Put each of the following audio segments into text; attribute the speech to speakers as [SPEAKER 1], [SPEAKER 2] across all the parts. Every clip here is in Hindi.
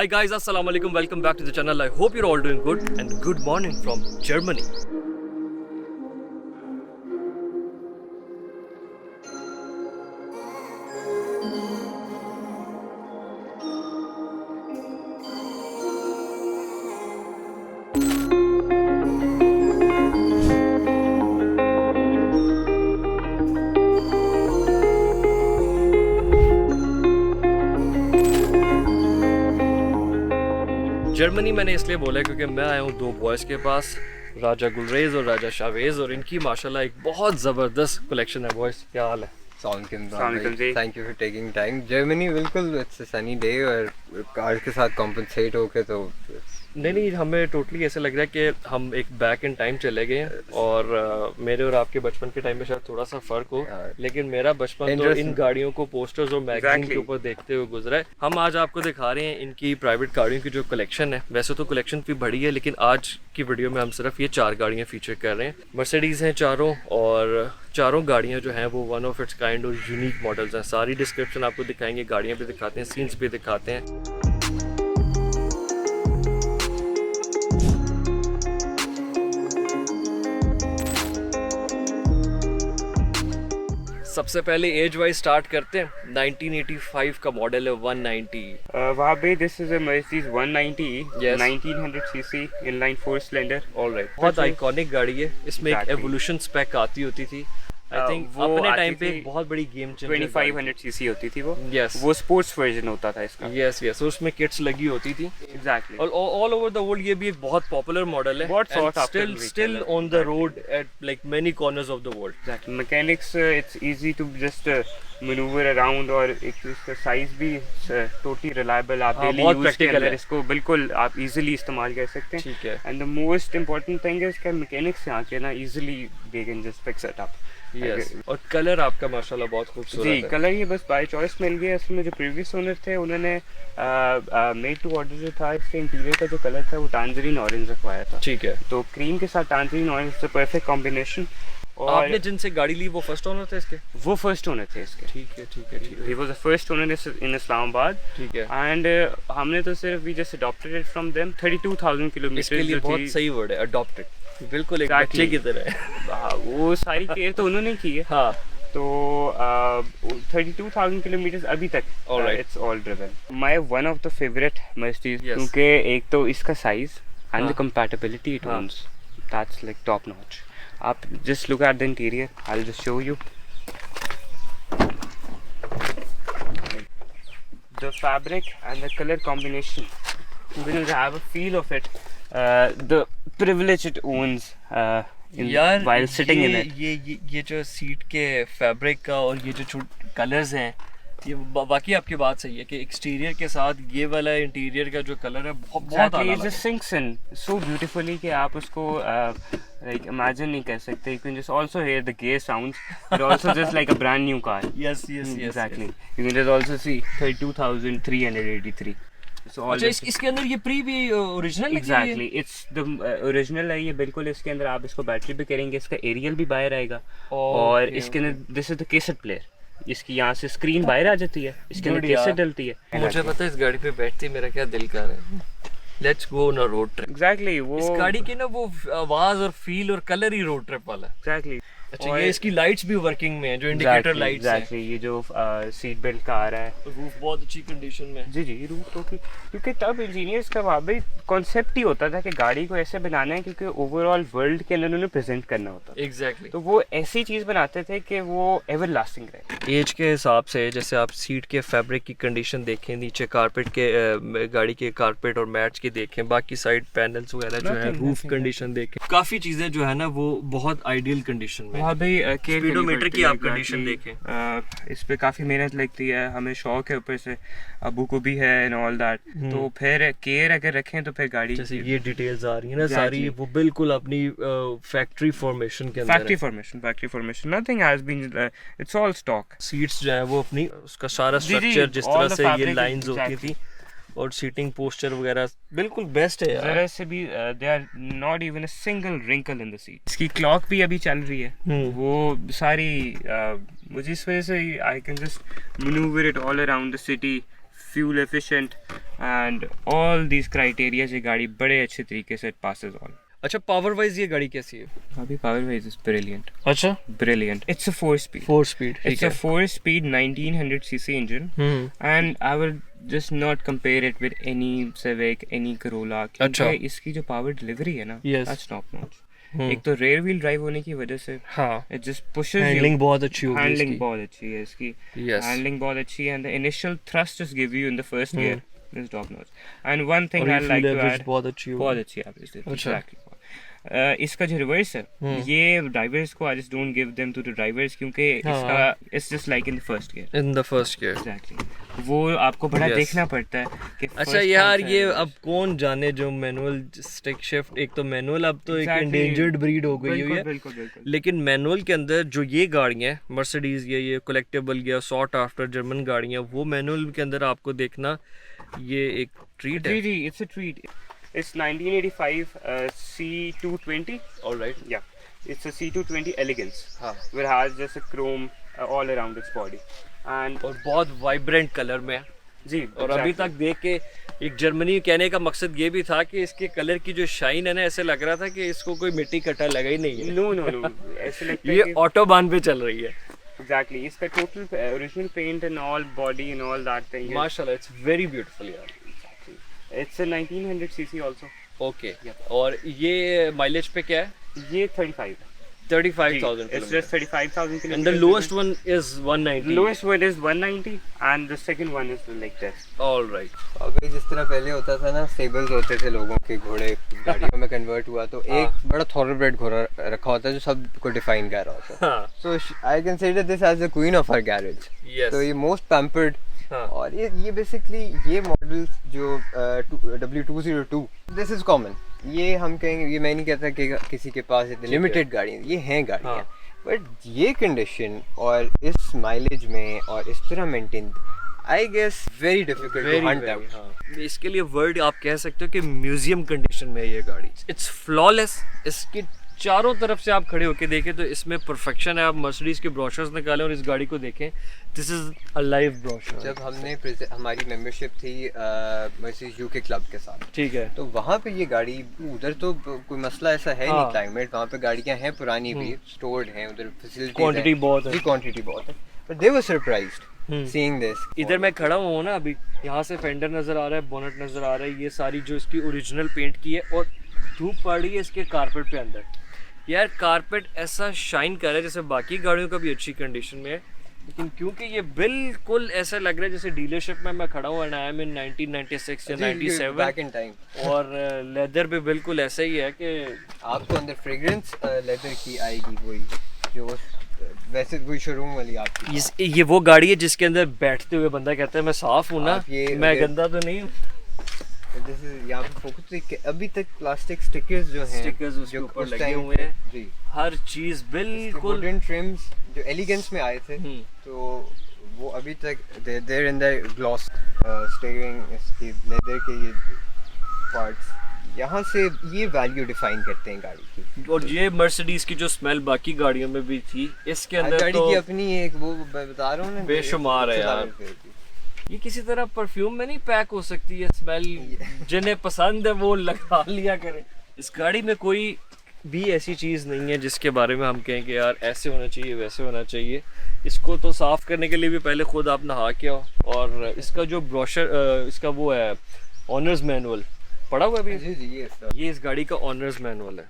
[SPEAKER 1] Hi guys, assalamu alaikum. Welcome back to the channel. I hope you're all doing good and good morning from Germany. Germany मैंने इसलिए बोला है क्योंकि मैं आया हूँ दो बॉयज़ के पास, राजा गुलरेज और राजा शावेज, और इनकी माशाल्लाह एक बहुत ज़बरदस्त कलेक्शन है। बॉयज़ क्या हाल है?
[SPEAKER 2] Thank you for taking time. Germany बिल्कुल इट्स अ सनी डे और कार के साथ कॉम्पनसेट होके तो
[SPEAKER 1] नहीं, हमें टोटली ऐसे लग रहा है कि हम एक बैक इन टाइम चले गए हैं और मेरे और आपके बचपन के टाइम में शायद थोड़ा सा फर्क हो, लेकिन मेरा बचपन तो इन गाड़ियों को पोस्टर्स और मैगजीन के ऊपर देखते हुए गुजरा है। हम आज आपको दिखा रहे हैं इनकी प्राइवेट गाड़ियों की जो कलेक्शन है। वैसे तो कलेक्शन भी बड़ी है, लेकिन आज की वीडियो में हम सिर्फ ये 4 गाड़ियाँ फीचर कर रहे हैं। मर्सिडीज़ हैं चारों, और चारों गाड़ियाँ जो हैं वो वन ऑफ इट्स काइंड और यूनिक मॉडल्स हैं। सारी डिस्क्रिप्शन आपको दिखाएंगे, गाड़ियाँ भी दिखाते हैं, सीन्स भी दिखाते हैं। सबसे पहले एज वाइज स्टार्ट करते हैं। 1985 का मॉडल है 190।
[SPEAKER 2] वहाँ पे this is a Mercedes 190
[SPEAKER 1] Yes.
[SPEAKER 2] 1900 CC inline 4 cylinder.
[SPEAKER 1] Alright, बहुत आइकॉनिक गाड़ी है। इसमें एक एवोल्यूशन स्पेक आती होती थी, आई थिंक
[SPEAKER 2] वो
[SPEAKER 1] अपने
[SPEAKER 2] आती
[SPEAKER 1] टाइम पे
[SPEAKER 2] थी,
[SPEAKER 1] एक बहुत बड़ी गेम चेंजर।
[SPEAKER 2] 2500 सीसी होती थी वो।
[SPEAKER 1] Yes.
[SPEAKER 2] वो स्पोर्ट्स वर्जन होता था इसका।
[SPEAKER 1] यस, उसमें किट्स लगी होती थी।
[SPEAKER 2] एग्जैक्टली।
[SPEAKER 1] और ऑल ओवर द वर्ल्ड ये भी एक बहुत पॉपुलर मॉडल है।
[SPEAKER 2] बहुत sought after
[SPEAKER 1] still on the road at like many corners of the world.
[SPEAKER 2] Exactly. Mechanics it's easy to just manoeuvre around, और एक इसका साइज भी टोटली रिलायबल। आप डेली
[SPEAKER 1] बहुत
[SPEAKER 2] यूज के
[SPEAKER 1] practical
[SPEAKER 2] अंदर
[SPEAKER 1] है।
[SPEAKER 2] इसको बिल्कुल आप इजीली इस्तेमाल कर सकते हैं।
[SPEAKER 1] ठीक है।
[SPEAKER 2] And the most important thing is कि मैकेनिक्स से आके ना easily they can just fix it up.
[SPEAKER 1] Yes, और कलर आपका माशाल्लाह बहुत खूबसूरत
[SPEAKER 2] जी,
[SPEAKER 1] है।
[SPEAKER 2] कलर ये बस बाय चॉइस मिल गया। इसमें जो प्रीवियस ओनर थे उन्होंने मेड टू ऑर्डर जो था, इसके इंटीरियर का जो कलर था वो टांजरीन ऑरेंज रखवाया था।
[SPEAKER 1] ठीक है।
[SPEAKER 2] तो क्रीम के साथ टांजरीन ऑरेंज से परफेक्ट कॉम्बिनेशन। और
[SPEAKER 1] आपने जिनसे गाड़ी ली वो फर्स्ट ओनर थे इसके?
[SPEAKER 2] वो फर्स्ट ओनर थे इसके।
[SPEAKER 1] ठीक है।
[SPEAKER 2] He was the first owner in Islamabad.
[SPEAKER 1] ठीक है।
[SPEAKER 2] एंड हमने तो सिर्फ we just adopted it from them. 32,000 kilometre.
[SPEAKER 1] इसके लिए बहुत सही वर्ड है, अडॉप्टेड। बिल्कुल एक बच्चे की तरह है।
[SPEAKER 2] वो सारी केयर तो उन्होंने की है।
[SPEAKER 1] हाँ।
[SPEAKER 2] तो 32,000 किलोमीटर अभी तक it's all driven. My one of the favourite Mercedes, क्योंकि एक तो इसका size and the compatibility it owns, that's like top notch. आप just look at the interior, I will just show you the fabric and the color combination. You will have a feel of it, the privilege it owns while sitting in it.
[SPEAKER 1] ये जो सीट के फैब्रिक का और ये जो कलर्स हैं, ये बाकी आपकी बात सही है कि एक्सटीरियर के साथ ये वाला इंटीरियर का जो कलर है बहुत
[SPEAKER 2] Exactly, it just sinks in so beautifully कि आप उसको like imagine नहीं कर सकते. You can just also hear the gear sounds, but also just like a brand new car.
[SPEAKER 1] Yes.
[SPEAKER 2] Exactly. You can just also see 32,383. So all
[SPEAKER 1] अच्छा, इसके अंदर ये प्री भी original
[SPEAKER 2] Exactly, it's the original है ये बिल्कुल। इसके अंदर आप इसको बैटरी भी करेंगे, इसका एरियल भी बाहर आएगा। और इसके अंदर this is the cassette player. इसकी यहाँ से स्क्रीन बाहर आ जाती है, इसके अंदर कैसेट डलती है।
[SPEAKER 1] मुझे पता है इस गाड़ी पे बैठती मेरा क्या दिल कर रहा है। Let's go on a road trip.
[SPEAKER 2] Exactly. वो
[SPEAKER 1] इस गाड़ी की ना वो आवाज और फील और कलर ही रोड ट्रिप वाला है।
[SPEAKER 2] एग्जैक्टली।
[SPEAKER 1] अच्छा, ये इसकी लाइट्स भी वर्किंग में है, जो इंडिकेटर लाइट्स हैं।
[SPEAKER 2] एग्जैक्टली, ये जो सीट बेल्ट का आ रहा है।
[SPEAKER 1] रूफ बहुत अच्छी कंडीशन में।
[SPEAKER 2] जी, रूफ तो क्योंकि तब इंजीनियर्स का वहाँ भी कॉन्सेप्ट ही होता था कि गाड़ी को ऐसे बनाना है क्योंकि ओवरऑल वर्ल्ड के अंदर उन्होंने प्रेजेंट करना होता था।
[SPEAKER 1] एग्जैक्टली।
[SPEAKER 2] तो वो ऐसी चीज़ बनाते थे कि वो एवर लास्टिंग रहे।
[SPEAKER 1] एज के हिसाब से जैसे आप सीट के फैब्रिक की कंडीशन देखें, नीचे कारपेट के गाड़ी के कारपेट और मैट्स की देखें, बाकी साइड पैनल्स वगैरह जो है, रूफ कंडीशन देखें, काफ़ी चीज़ें जो है ना वो बहुत आइडियल कंडीशन में।
[SPEAKER 2] वहाँ भी
[SPEAKER 1] स्पीडोमीटर की आप कंडीशन देखें।
[SPEAKER 2] इस पे काफ़ी मेहनत लगती है, हमें शौक है, ऊपर से अबू को भी है एंड ऑल दैट। तो फिर केयर अगर रखें तो फिर गाड़ी
[SPEAKER 1] जैसे ये डिटेल्स आ रही है ना सारी, वो बिल्कुल अपनी फैक्ट्री फॉर्मेशन के अंदर
[SPEAKER 2] factory formation nothing has been, it's all stock.
[SPEAKER 1] Seats जो है वो अपनी उसका सारा स्ट्रक्चर जिस तरह से ये लाइंस होती थी और सीटिंग पोस्चर वगैरह बिल्कुल बेस्ट है यार।
[SPEAKER 2] जरा से भी they are not even a single wrinkle in the seat. इसकी क्लॉक भी अभी चल रही है। वो सारी मुझे इस वजह से I can just manoeuvre it all around the city fuel efficient, and all these criteria ये गाड़ी बड़े अच्छे तरीके से passes all.
[SPEAKER 1] अच्छा, पावर वाइज ये गाड़ी कैसी है?
[SPEAKER 2] अभी power wise is brilliant.
[SPEAKER 1] अच्छा,
[SPEAKER 2] Brilliant. It's a 4-speed.
[SPEAKER 1] 4 speed,
[SPEAKER 2] It's
[SPEAKER 1] ठीक
[SPEAKER 2] a
[SPEAKER 1] है।
[SPEAKER 2] 4-speed 1900cc engine, and I will just not compare it with any Civic, any Corolla.
[SPEAKER 1] अच्छा।
[SPEAKER 2] क्योंकि इसकी जो power delivery है ना,
[SPEAKER 1] Yes.
[SPEAKER 2] that's top notch. एक तो rear wheel drive होने की वजह से
[SPEAKER 1] हाँ,
[SPEAKER 2] it just pushes
[SPEAKER 1] handling
[SPEAKER 2] you.
[SPEAKER 1] बहुत अच्छी होगी
[SPEAKER 2] Handling
[SPEAKER 1] इसकी।
[SPEAKER 2] बहुत अच्छी है इसकी.
[SPEAKER 1] Yes.
[SPEAKER 2] Handling बहुत अच्छी है, and the initial thrust just give you in the first gear is top notch. And one thing
[SPEAKER 1] और
[SPEAKER 2] I
[SPEAKER 1] ये
[SPEAKER 2] like
[SPEAKER 1] fuel
[SPEAKER 2] to
[SPEAKER 1] average
[SPEAKER 2] add,
[SPEAKER 1] बहुत अच्छी होगी।
[SPEAKER 2] बहुत अच्छी average देती है,
[SPEAKER 1] अच्छा।
[SPEAKER 2] exactly. इसका जो रिवर्स है ये ड्राइवर्स को I just don't give them to the drivers क्योंकि इसका it's just like in the first gear.
[SPEAKER 1] In the first gear,
[SPEAKER 2] exactly, वो आपको बड़ा
[SPEAKER 1] Yes.
[SPEAKER 2] देखना पड़ता है कि
[SPEAKER 1] अच्छा यार, ये अब कौन जाने जो मैनुअल स्टिक शिफ्ट, एक तो मैनुअल अब तो एक
[SPEAKER 2] Exactly.
[SPEAKER 1] इंडेंजर्ड ब्रीड हो गई हुई
[SPEAKER 2] बिल्कुल
[SPEAKER 1] है,
[SPEAKER 2] बिल्कुल बिल्कुल
[SPEAKER 1] लेकिन मैनुअल के अंदर जो ये गाड़ियाँ मर्सिडीज ये कलेक्टेबल या सॉट आफ्टर जर्मन गाड़ियाँ, वो मैनुअल के अंदर आपको देखना ये एक ट्रीट है।
[SPEAKER 2] जी जी, it's a treat. It's 1985 C220,
[SPEAKER 1] alright,
[SPEAKER 2] yeah, it's a C220 elegance,
[SPEAKER 1] हाँ,
[SPEAKER 2] which has just a chrome all around its body, and
[SPEAKER 1] और बहुत वाइब्रेंट कलर में है।
[SPEAKER 2] जी,
[SPEAKER 1] और अभी तक देख के एक जर्मनी कहने का मकसद ये भी था कि इसके कलर की जो शाइन है ना, ऐसे लग रहा था कि इसको कोई मिट्टी कटा लगा ही नहीं है।
[SPEAKER 2] नो नो नो, ऐसे लगता है
[SPEAKER 1] ये
[SPEAKER 2] कि
[SPEAKER 1] ऑटोबान पे चल रही है।
[SPEAKER 2] एग्जैक्टली, इसका total original paint and all body and all that thing,
[SPEAKER 1] माशाल्लाह, इट्स वेरी ब्यूटीफुल यार।
[SPEAKER 2] It's a 1900cc also.
[SPEAKER 1] Okay, और ये माइलेज पे क्या है?
[SPEAKER 2] ये 35,
[SPEAKER 1] 35,000
[SPEAKER 2] it's just 35,000 kilometers.
[SPEAKER 1] and the lowest one is 190.
[SPEAKER 2] Lowest one is 190 and the second one is like this.
[SPEAKER 1] All right.
[SPEAKER 3] अभी जिस तरह पहले होता था ना, स्टेबल्स होते थे लोगों के, घोड़े गाड़ियों में कन्वर्ट हुआ तो एक बड़ा थॉरोब्रेड घोड़ा रखा होता है जो सबको डिफाइन कर रहा होता है।
[SPEAKER 1] हाँ,
[SPEAKER 3] so I consider this as the queen of our garage.
[SPEAKER 1] yes.
[SPEAKER 3] तो ये मोस्ट पैम्पर्ड,
[SPEAKER 1] हाँ,
[SPEAKER 3] और ये बेसिकली ये मॉडल्स जो W202, दिस इज कॉमन। ये हम कहेंगे, ये मैं नहीं कहता कि किसी के पास इतनी लिमिटेड गाड़ियाँ, ये हैं गाड़ियाँ, बट ये कंडीशन और इस माइलेज में और इस तरह maintain, I guess very difficult to hunt out.
[SPEAKER 1] हाँ, इसके लिए वर्ड आप कह सकते हो कि म्यूजियम कंडीशन में है ये गाड़ी। It's flawless. इसके चारों तरफ से आप खड़े होके देखें तो इसमें परफेक्शन है। आप मर्सिडीज के ब्रोशर्स निकालें और इस गाड़ी को देखें, this is a live brochure.
[SPEAKER 3] जब हमने हमारी मेंबरशिप थी मर्सिडीज यूके क्लब के साथ,
[SPEAKER 1] ठीक है,
[SPEAKER 3] तो वहाँ पे ये गाड़ी, उधर तो कोई मसला ऐसा है नहीं क्लाइमेट, वहाँ पे गाड़ियाँ हैं पुरानी भी, स्टोर्ड हैं उधर, फैसिलिटीज
[SPEAKER 1] क्वांटिटी बहुत है,
[SPEAKER 3] क्वांटिटी बहुत है, but they were surprised seeing this.
[SPEAKER 1] इधर मैं खड़ा हूँ ना अभी, यहाँ से फेंडर नज़र आ रहा है, बोनट नज़र आ रहा है, ये सारी जो इसकी ओरिजिनल पेंट की है, और धूप पड़ रही है इसके कारपेट पे अंदर। यार कारपेट ऐसा शाइन कर रहा है जैसे बाकी गाड़ियों का भी अच्छी कंडीशन में है, लेकिन क्योंकि ये बिल्कुल ऐसा लग रहा है जैसे डीलरशिप में मैं खड़ा हूँ, एंड आई एम इन 1996 या 97
[SPEAKER 3] बैक इन टाइम,
[SPEAKER 1] और लेदर भी बिल्कुल ऐसा ही है कि
[SPEAKER 3] आपको अंदर फ्रेग्रेंस लेदर की आएगी, वही जो वैसे वही शोरूम वाली आपकी।
[SPEAKER 1] ये वो गाड़ी है जिसके अंदर बैठते हुए बंदा कहता है मैं साफ हूँ ना,
[SPEAKER 3] आप ये
[SPEAKER 1] मैं गंदा तो नहीं हूँ।
[SPEAKER 3] दिस इज यहाँ पे फोकस, अभी तक प्लास्टिक स्टिकर्स जो हैं,
[SPEAKER 1] स्टिकर्स उसके
[SPEAKER 3] जो
[SPEAKER 1] ऊपर
[SPEAKER 3] उस
[SPEAKER 1] लगे
[SPEAKER 3] time
[SPEAKER 1] हुए
[SPEAKER 3] पे-
[SPEAKER 1] हैं,
[SPEAKER 3] जी,
[SPEAKER 1] हर चीज बिल्कुल।
[SPEAKER 3] वुडन ट्रिम्स जो एलिगेंस में आए थे, तो वो अभी तक there in the gloss steering, इसकी लेदर के ये पार्ट्स, यहाँ से ये वैल्यू डिफाइन करते हैं गाड़ी की।
[SPEAKER 1] और ये मर्सिडीज की जो स्मेल बाकी गाड़ियों में भी थी, इसके अंदर
[SPEAKER 3] गाड़ी
[SPEAKER 1] तो
[SPEAKER 3] की अपनी एक वो बता रहा हूँ ना,
[SPEAKER 1] बेशुमार है यार। ये किसी तरह परफ्यूम में नहीं पैक हो सकती है स्मेल, जिन्हें पसंद है वो लगा लिया करे। इस गाड़ी में कोई भी ऐसी चीज़ नहीं है जिसके बारे में हम कहें कि यार ऐसे होना चाहिए वैसे होना चाहिए। इसको तो साफ़ करने के लिए भी पहले खुद आप नहा के आओ, और इसका जो ब्रोशर, इसका वो है ऑनर्स मैनुअल पड़ा हुआ है अभी।
[SPEAKER 3] जी जी,
[SPEAKER 1] ये इस गाड़ी का ऑनर्स मैनुअल है।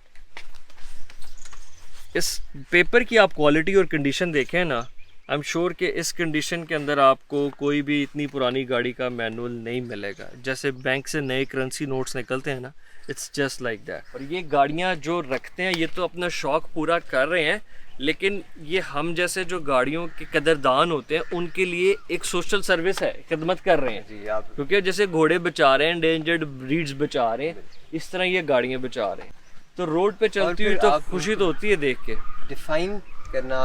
[SPEAKER 1] इस पेपर की आप क्वालिटी और कंडीशन देखें ना, आई एम श्योर कि इस कंडीशन के अंदर आपको कोई भी इतनी पुरानी गाड़ी का मैनुअल नहीं मिलेगा। जैसे बैंक से नए करेंसी नोट्स निकलते हैं ना, इट्स जस्ट लाइक दैट। और ये गाड़ियाँ जो रखते हैं ये तो अपना शौक़ पूरा कर रहे हैं, लेकिन ये हम जैसे जो गाड़ियों के कदरदान होते हैं उनके लिए एक सोशल सर्विस है, खिदमत कर रहे हैं
[SPEAKER 3] जी। आप
[SPEAKER 1] क्योंकि जैसे घोड़े बचा रहे हैं, एंडेंजर्ड ब्रीड्स बचा रहे हैं, इस तरह ये गाड़ियाँ बचा रहे हैं। तो रोड पे चलती हुई
[SPEAKER 3] फिर
[SPEAKER 1] तो
[SPEAKER 3] आप-
[SPEAKER 1] खुशी तो होती है देख के।
[SPEAKER 3] डिफाइन करना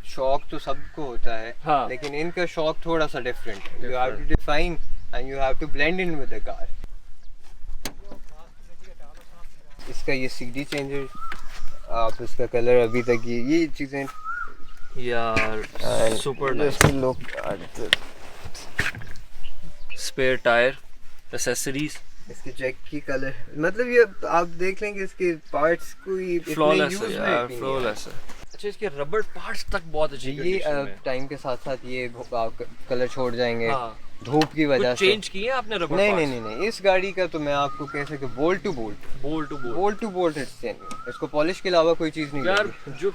[SPEAKER 3] शौक तो सबको होता है,
[SPEAKER 1] हाँ।
[SPEAKER 3] लेकिन इनका शौक थोड़ा सा डिफरेंट है। You have to define and you have to blend in with the car. इसका ये सीडी चेंजर, आप इसका कलर अभी तक ये चीजें
[SPEAKER 1] यार super nice,
[SPEAKER 3] look
[SPEAKER 1] spare tyre, accessories,
[SPEAKER 3] इसके जैक की कलर, मतलब ये आप देख लेंगे इसके पार्ट्स कोई
[SPEAKER 1] फ्लॉलेस है यार, फ्लॉलेस है। अच्छा, इसके रबड़ पार्ट्स तक बहुत अच्छी
[SPEAKER 3] ये टाइम के साथ साथ ये कलर छोड़ जाएंगे धूप की वजह से।
[SPEAKER 1] चेंज किए आपने रबड़?
[SPEAKER 3] नहीं, इस गाड़ी का तो मैं आपको कह सकता हूं बोल्ट टू बोल्ट इसको पॉलिश के अलावा कोई चीज नहीं
[SPEAKER 1] यार। जो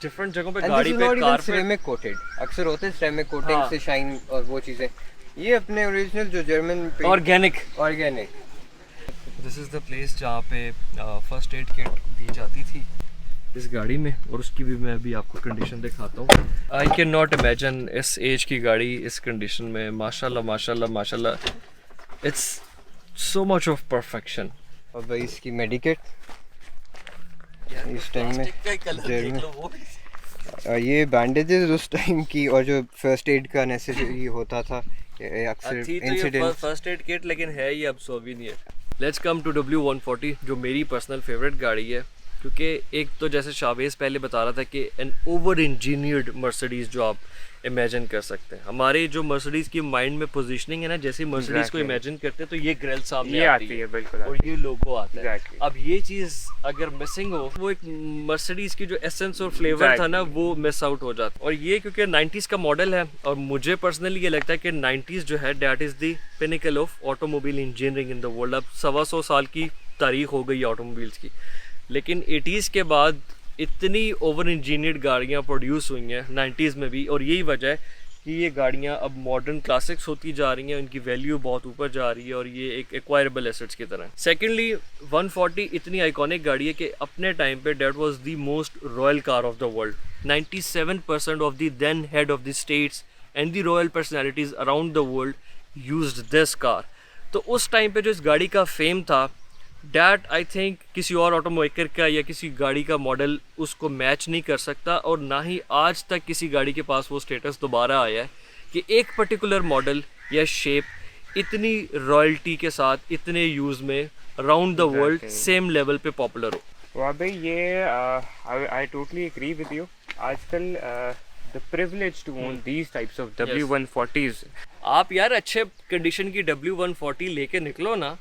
[SPEAKER 1] डिफरेंट जगहों पे गाड़ी पे कारपेट
[SPEAKER 3] सिरेमिक कोटेड अक्सर होते हैं, सिरेमिक कोटिंग से शाइन और वो चीजें, ये अपने ओरिजिनल जो German
[SPEAKER 1] organic.
[SPEAKER 3] This
[SPEAKER 1] is the place जहाँ पे फर्स्ट एड किट दी जाती थी इस गाड़ी में, और उसकी भी मैं अभी आपको कंडीशन दिखाता हूँ। आई कैन नॉट इमेजिन इस एज की गाड़ी इस कंडीशन में। माशाल्लाह, it's so much of perfection.
[SPEAKER 3] और भाई इसकी मेडिकेट इस टाइम में ये बैंडेजेस उस टाइम की, और जो फर्स्ट एड का नेसेसरी होता था अक्सर इंसिडेंट।
[SPEAKER 1] फर्स्ट एड किट लेकिन है ये अब souvenir. Let's come to W140 जो मेरी पर्सनल फेवरेट गाड़ी है, क्योंकि एक तो जैसे शाहवेज पहले बता रहा था कि एन ओवर इंजीनियर्ड मर्सिडीज जो आप इमेजिन कर सकते हैं। हमारे जो मर्सिडीज की माइंड में पोजीशनिंग है ना, जैसे मर्सिडीज को इमेजिन करते हैं तो ये ग्रिल सामने आती है
[SPEAKER 2] बिल्कुल,
[SPEAKER 1] और ये लोगो आता है। अब ये चीज़ अगर मिसिंग हो, वो एक मर्सिडीज की जो एसेंस और फ्लेवर था ना, वो मिस आउट हो जाता। और ये क्योंकि 90s का मॉडल है, और मुझे पर्सनली ये लगता है कि 90s जो है that is the pinnacle of automobile engineering in the world. अब 125 साल की तारीख हो गई ऑटोमोबाइल्स की, लेकिन 80s के बाद इतनी ओवर इंजीनियर्ड गाड़ियाँ प्रोड्यूस हुई हैं 90s में भी, और यही वजह है कि ये गाड़ियाँ अब मॉडर्न क्लासिक्स होती जा रही हैं, उनकी वैल्यू बहुत ऊपर जा रही है और ये एक एक्वायरेबल एसेट्स की तरह है। सेकेंडली 140 इतनी आइकॉनिक गाड़ी है कि अपने टाइम पे that was the most royal car of the world. 97% of the then head of the states and the royal personalities around the world used this car. तो उस टाइम पे जो इस गाड़ी का फेम था, डैट आई थिंक किसी और ऑटोमेकर का या किसी गाड़ी का मॉडल उसको मैच नहीं कर सकता, और ना ही आज तक किसी गाड़ी के पास वो स्टेटस दोबारा आया है कि एक पर्टिकुलर मॉडल या शेप इतनी रॉयल्टी के साथ इतने यूज़ में around the world same level पे पॉपुलर हो।
[SPEAKER 2] वाह भाई, ये I totally agree with you. आजकल the privilege to own these types of W140s।
[SPEAKER 1] आप यार अच्छे कंडीशन की W140 लेके निकलो ना,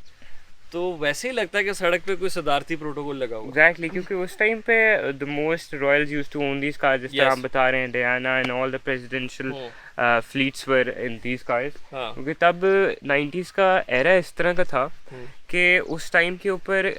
[SPEAKER 1] तो वैसे ही लगता है कि सड़क पे कोई सदारती प्रोटोकॉल लगा हुआ।
[SPEAKER 2] एग्जैक्टली, क्योंकि उस टाइम पे the most royals used to own these cars, जिस तरह आप बता रहे हैं, Diana and all the presidential fleets were in these cars. क्योंकि तब 90s का एरा इस तरह का था कि उस टाइम के ऊपर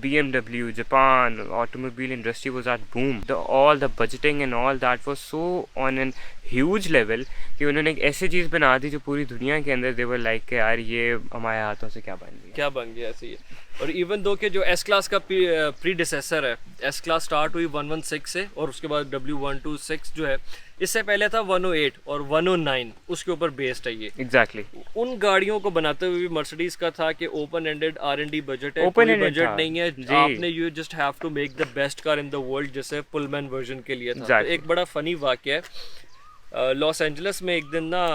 [SPEAKER 2] BMW, Japan, automobile industry was at boom. All the budgeting and all that was so on an huge level कि उन्होंने एक ऐसी चीज़ बना दी जो पूरी दुनिया के अंदर they were like कि यार ये हमारे हाथों से क्या बन गया ऐसे ही। और इवन दो के जो S क्लास का प्रीडिसेसर है, S क्लास स्टार्ट हुई 116 से, और उसके बाद W126 जो है, इससे पहले था 108 और 109, उसके ऊपर बेस्ड है ये। एग्जैक्टली
[SPEAKER 1] उन गाड़ियों को बनाते हुए भी मर्सिडीज का था कि ओपन एंडेड R&D बजट है, कोई बजट नहीं है, आपने you just have to make the best car in the world, जैसे पुलमैन वर्जन के लिए था। तो एक बड़ा फनी वाकया है, लॉस एंजलिस में एक दिन ना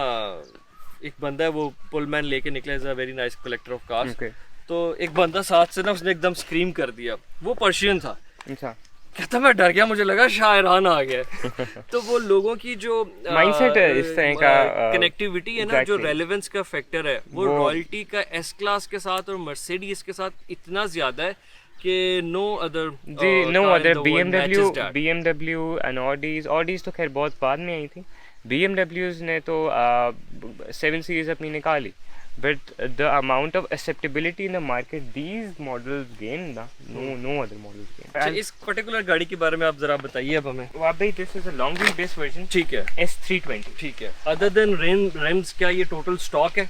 [SPEAKER 1] एक बंदा है, वो पुलमैन लेके निकला, is a very nice collector of cars. तो एक बंदा साथ से ना, उसने एकदम स्क्रीम कर दिया, वो पर्शियन था। कहता मैं डर गया, मुझे लगा शायरान आ गया। तो वो लोगों की जो
[SPEAKER 2] माइंडसेट है इस तरह का,
[SPEAKER 1] कनेक्टिविटी है ना, जो रेलेवेंस का फैक्टर है, वो रॉयल्टी का एस क्लास के साथ और मर्सिडीज के साथ इतना ज्यादा है कि नो अदर BMW
[SPEAKER 2] एंड ऑडीज तो खैर बहुत बाद में आई थी। BMWs ने तो 7 सीरीज अपनी निकाली, but the amount of acceptability in the market these models gain no other models gain।
[SPEAKER 1] अच्छा, इस पर्टिकुलर गाड़ी के बारे में आप जरा बताइए अब हमें।
[SPEAKER 2] वाह भाई, this is a long wheel base version।
[SPEAKER 1] ठीक है,
[SPEAKER 2] S320।
[SPEAKER 1] ठीक है। other than rims क्या ये टोटल स्टॉक है?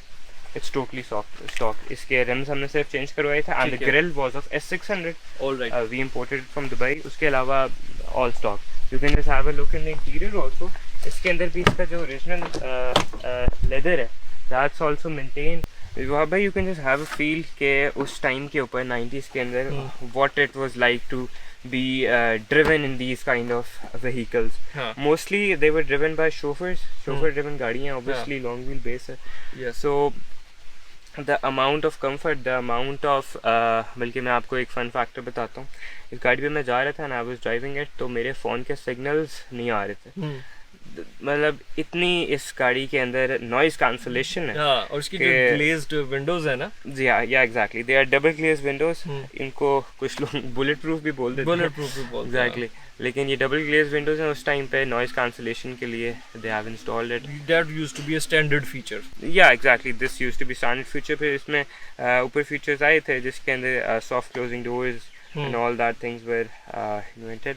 [SPEAKER 2] It's totally stock। इसके rims हमने सिर्फ चेंज करवाए थे, and the grill was of S600।
[SPEAKER 1] All right।
[SPEAKER 2] We imported it from Dubai। उसके अलावा all stock। You can just have a look in the interior also। इसके अंदर भी इसका जो ओरिजिनल लेदर है, that's also maintained। वहाँ भाई you can just have a feel के उस टाइम के ऊपर 90s के अंदर what it was like to be driven in these kind of vehicles। Mostly they were driven by chauffeur driven गाड़ियाँ, obviously long wheel base है। So the amount of comfort, the amount of बल्कि मैं आपको एक fun factor बताता हूँ। इस गाड़ी पे मैं जा रहा था and I was driving it, तो मेरे फ़ोन के सिग्नल्स नहीं आ रहे थे। मतलब इतनी इस गाड़ी के अंदर नॉइस कैंसलेशन है।
[SPEAKER 1] हाँ, और उसकी जो ग्लेज्ड विंडोज है ना,
[SPEAKER 2] जी हाँ, या exactly, they are double glaze windows. इनको कुछ लोग बुलेट प्रूफ भी बोल देते हैं,
[SPEAKER 1] बुलेट प्रूफ भी बोलते हैं
[SPEAKER 2] एग्जैक्टली, लेकिन ये डबल ग्लेज विंडोज हैं। उस टाइम पे नॉइस कैंसलेशन के लिए they have installed it.
[SPEAKER 1] That used to be a standard feature.
[SPEAKER 2] Yeah exactly, this used to be standard feature. फिर इसमें ऊपर फीचर्स आए थे जिसके अंदर soft closing doors and all that things were invented.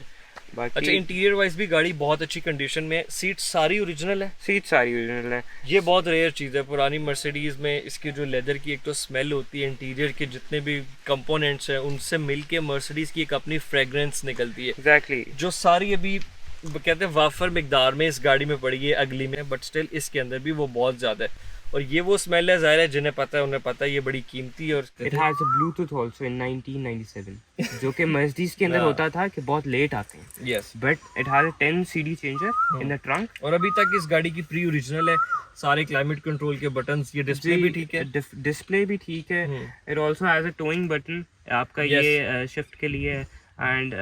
[SPEAKER 1] अच्छा, इंटीरियर वाइज भी गाड़ी बहुत अच्छी कंडीशन में, सीट सारी ओरिजिनल है।
[SPEAKER 2] सीट सारी ओरिजिनल है।
[SPEAKER 1] ये बहुत रेयर चीज़ है पुरानी मर्सिडीज में। इसकी जो लेदर की एक तो स्मेल होती है, इंटीरियर के जितने भी कंपोनेंट्स हैं उनसे मिलके मर्सिडीज की एक अपनी फ्रेग्रेंस निकलती है।
[SPEAKER 2] एग्जैक्टली,
[SPEAKER 1] जो सारी अभी कहते हैं वाफर मिकदार में इस गाड़ी में पड़ी है अगली में, बट स्टिल इसके अंदर भी वो बहुत ज़्यादा है। और ये वो स्मेल है, ज़ाहिर है जिन्हें पता है उन्हें पता है, ये बड़ी कीमती है। और
[SPEAKER 2] it has a Bluetooth also in 1997 जो कि मर्सिडीज के अंदर होता था कि बहुत लेट आते हैं।
[SPEAKER 1] Yes,
[SPEAKER 2] but it has a 10 CD changer in the trunk.
[SPEAKER 1] और अभी तक इस गाड़ी की प्री ओरिजिनल है, सारे क्लाइमेट कंट्रोल के बटन्स, ये डिस्प्ले भी ठीक है।
[SPEAKER 2] डिस्प्ले भी ठीक है। It also has a towing button आपका, ये शिफ्ट के लिए है। एंड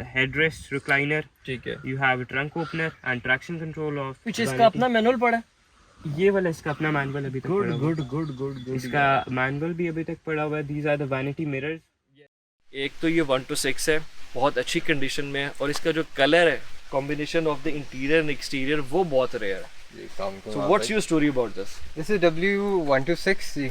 [SPEAKER 2] हेडरेस्ट रिक्लाइनर,
[SPEAKER 1] ठीक है।
[SPEAKER 2] You have a trunk opener and traction control of.
[SPEAKER 1] पीछे इसका अपना मैनुअल पड़ा है।
[SPEAKER 2] ये वाला इसका अपना मैनुअल अभी तक पड़ा हुआ है।
[SPEAKER 1] गुड।
[SPEAKER 2] इसका मैनुअल भी अभी तक पड़ा हुआ है। These are the vanity mirrors.
[SPEAKER 1] एक तो ये 1 to 6 है, बहुत अच्छी कंडीशन में है, और इसका जो कलर है, combination of the interior and exterior, वो बहुत रेयर है। So what's your story about this?
[SPEAKER 3] This is W126 जी।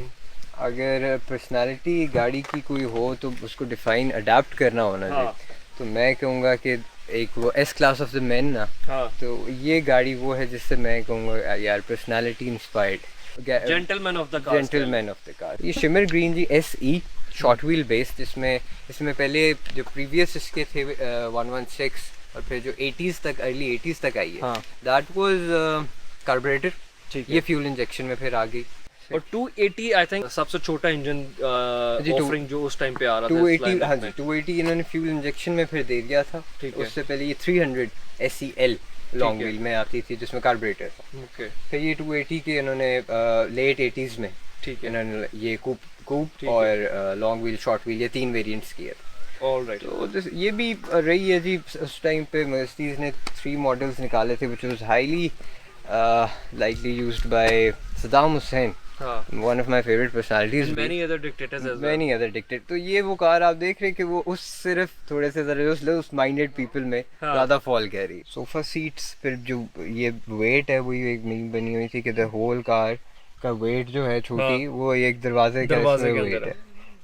[SPEAKER 3] अगर पर्सनालिटी गाड़ी की कोई हो तो उसको डिफाइन अडेप्ट करना होना चाहिए। तो मैं कहूँगा कि एक वो S class of the man ना, तो ये गाड़ी वो है जिससे मैं कहूँगा यार personality inspired,
[SPEAKER 1] gentleman of the car,
[SPEAKER 3] gentleman of the car. ये शिमर ग्रीन जी SE शॉर्ट व्हील बेस्ड, जिसमें इसमें पहले जो प्रीवियस इसके थे 116 और फिर जो 80s तक, अर्ली 80s तक आई है, दैट वाज कार्बोरेटर। ये फ्यूल इंजेक्शन में फिर आ गई।
[SPEAKER 1] और 280 आई थिंक सबसे छोटा इंजन ऑफरिंग जो उस टाइम पे आ रहा था।
[SPEAKER 3] 280, हाँ जी, 280 इन्होंने फ्यूल इंजेक्शन में फिर दे दिया था। उससे पहले ये 300 SEL लॉन्ग व्हील में आती थी जिसमें कार्बोरेटर था। फिर ये 280 के इन्होंने लेट 80s में, ठीक है, इन्होंने ये कूप और लॉन्ग व्हील, शॉर्ट व्हील, ये 3 वेरिएंट्स किए थे।
[SPEAKER 1] ऑलराइट,
[SPEAKER 3] तो ये भी रही है जी। उस टाइम पे मर्सिडीज ने 3 मॉडल्स निकाले थे which was highly likely used by Saddam Hussein, one of my favorite personalities,
[SPEAKER 1] and many other dictators as well.
[SPEAKER 3] many other dictators। तो ये वो कार आप देख रहे हैं कि वो उस सिर्फ थोड़े से ज़रा उस माइंडेड पीपल में ज़्यादा फॉल कर रही। सोफा सीट्स, फिर जो ये वेट है वो एक मीम बनी हुई थी कि द होल कार का वेट जो है छोटी, वो एक दरवाजे का वेट है।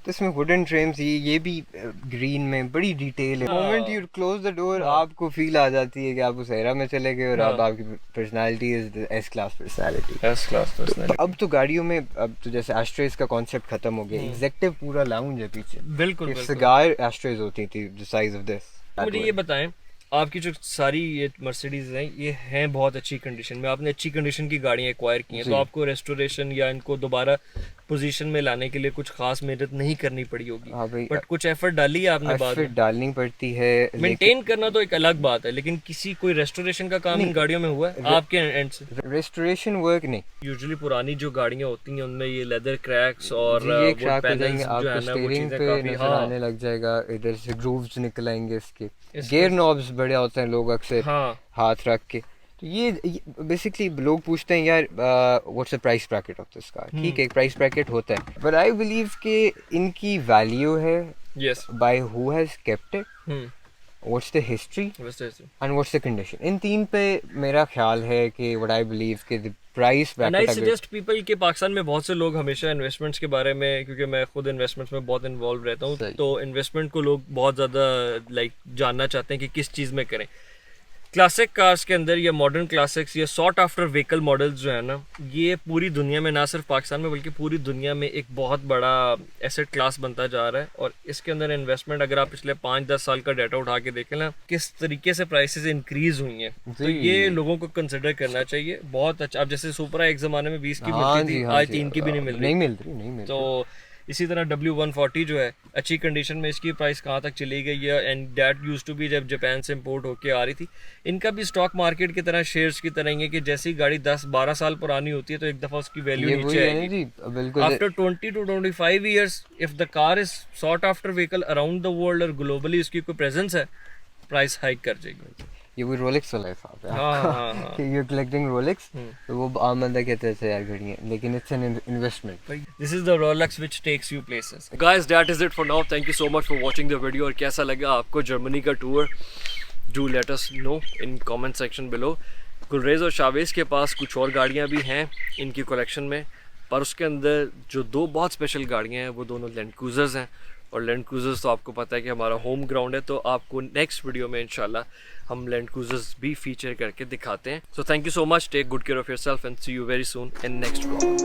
[SPEAKER 3] तो इसमें वुडन ट्रिम्स, ये भी ग्रीन में बड़ी डिटेल है। Moment you close the door आपको फील आ जाती है कि आप उस एरा में चले गए और अब आपकी personality is S class personality. अब तो गाड़ियों में अब तो जैसे एस्ट्रेज का कॉन्सेप्ट खत्म हो गया, एग्जेक्टिव पूरा लाउंज है पीछे।
[SPEAKER 1] बिल्कुल,
[SPEAKER 3] सिगार एस्ट्रेज होती थी द साइज ऑफ दिस।
[SPEAKER 1] मुझे ये बताएं, आपकी जो सारी ये मर्सिडीज हैं ये हैं बहुत अच्छी कंडीशन में, आपने अच्छी कंडीशन की गाड़ियाँ एक्वायर की हैं, तो आपको रेस्टोरेशन या इनको दोबारा पोजीशन में लाने के लिए कुछ खास मेहनत नहीं करनी पड़ी होगी। बट कुछ एफर्ट डाली है आपने, बाद में
[SPEAKER 3] डालनी पड़ती है।
[SPEAKER 1] मेंटेन करना तो एक अलग बात है, लेकिन किसी कोई रेस्टोरेशन का काम इन गाड़ियों में हुआ है आपके एंड से?
[SPEAKER 3] रेस्टोरेशन वर्क नहीं।
[SPEAKER 1] यूजुअली पुरानी जो गाड़ियाँ होती हैं उनमें ये लेदर क्रैक्स और
[SPEAKER 3] ये क्रैक हो जाएंगे, आपको स्टीयरिंग पे नजर आने लग जाएगा, इधर से ग्रूव्स निकल आएंगे इसके, गियर नॉब्स बड़े होते हैं लोग अक्सर हाथ रख के। तो ये बेसिकली लोग पूछते हैं यार what's the price bracket of this car. ठीक है, एक प्राइस ब्रैकेट होता है, बट आई बिलीव कि इनकी वैल्यू है by who has kept it, what's the history and what's the condition. इन 3 पे मेरा ख्याल है कि व्हाट आई बिलीव कि the price bracket. I
[SPEAKER 1] suggest people के पाकिस्तान में बहुत से लोग हमेशा इन्वेस्टमेंट्स के बारे में, क्योंकि मैं खुद इन्वेस्टमेंट्स में बहुत इन्वॉल्व रहता हूँ, तो इन्वेस्टमेंट को लोग बहुत ज़्यादा जानना चाहते हैं कि किस चीज़ में करें। क्लासिक कार्स के अंदर ये मॉडर्न क्लासिक्स, ये सॉट आफ्टर व्हीकल मॉडल्स जो है ना, ये पूरी दुनिया में, ना सिर्फ पाकिस्तान में बल्कि पूरी दुनिया में एक बहुत बड़ा एसेट क्लास बनता जा रहा है। और इसके अंदर इन्वेस्टमेंट, अगर आप पिछले 5-10 साल का डाटा उठा के देखें ना, किस तरीके से प्राइसेस इंक्रीज हुई हैं, तो ये लोगों को कंसिडर करना चाहिए। बहुत अच्छा। अब जैसे सुपरा एक ज़माने में 20 की मिलती थी, आज 3 की भी नहीं मिल रही। तो इसी तरह W140 जो है अच्छी कंडीशन में, इसकी प्राइस कहाँ तक चली गई है, and that use to be जब जापान से इंपोर्ट होके आ रही थी। इनका भी स्टॉक मार्केट की तरह, शेयर्स की तरह ही है कि जैसी गाड़ी 10-12 साल पुरानी होती है तो एक दफ़ा उसकी वैल्यू नीचे आएगी। After 20 to 25 years if the car is sought after vehicle around the world और ग्लोबली उसकी कोई प्रेजेंस है, प्राइस हाइक कर जाएगी।
[SPEAKER 3] ये वो रोलेक्स वाला हिसाब है
[SPEAKER 1] हाँ,
[SPEAKER 3] आपका
[SPEAKER 1] हाँ, हाँ।
[SPEAKER 3] कि यू आर कलेक्टिंग रोलेक्स, तो वो आम बंदा कहते हैं यार घड़ी है, लेकिन it's an investment.
[SPEAKER 1] This is the Rolex which takes you places. Guys, that is it for now. Thank you so much for watching the video. और कैसा लगा आपको जर्मनी का tour? Do let us know in comment section below. Gulrez और शावेज के पास कुछ और गाड़ियाँ भी हैं इनकी कलेक्शन में, पर उसके अंदर जो दो बहुत स्पेशल गाड़ियाँ हैं वो दोनों लैंड क्रूज़र्स हैं। और लैंड क्रूज़र्स तो आपको पता है कि हमारा होम ग्राउंड है, तो आपको नेक्स्ट वीडियो में इंशाल्लाह हम लैंड क्रूज़र्स भी फीचर करके दिखाते हैं। So thank you so much, take good care of yourself and see you very soon in next vlog.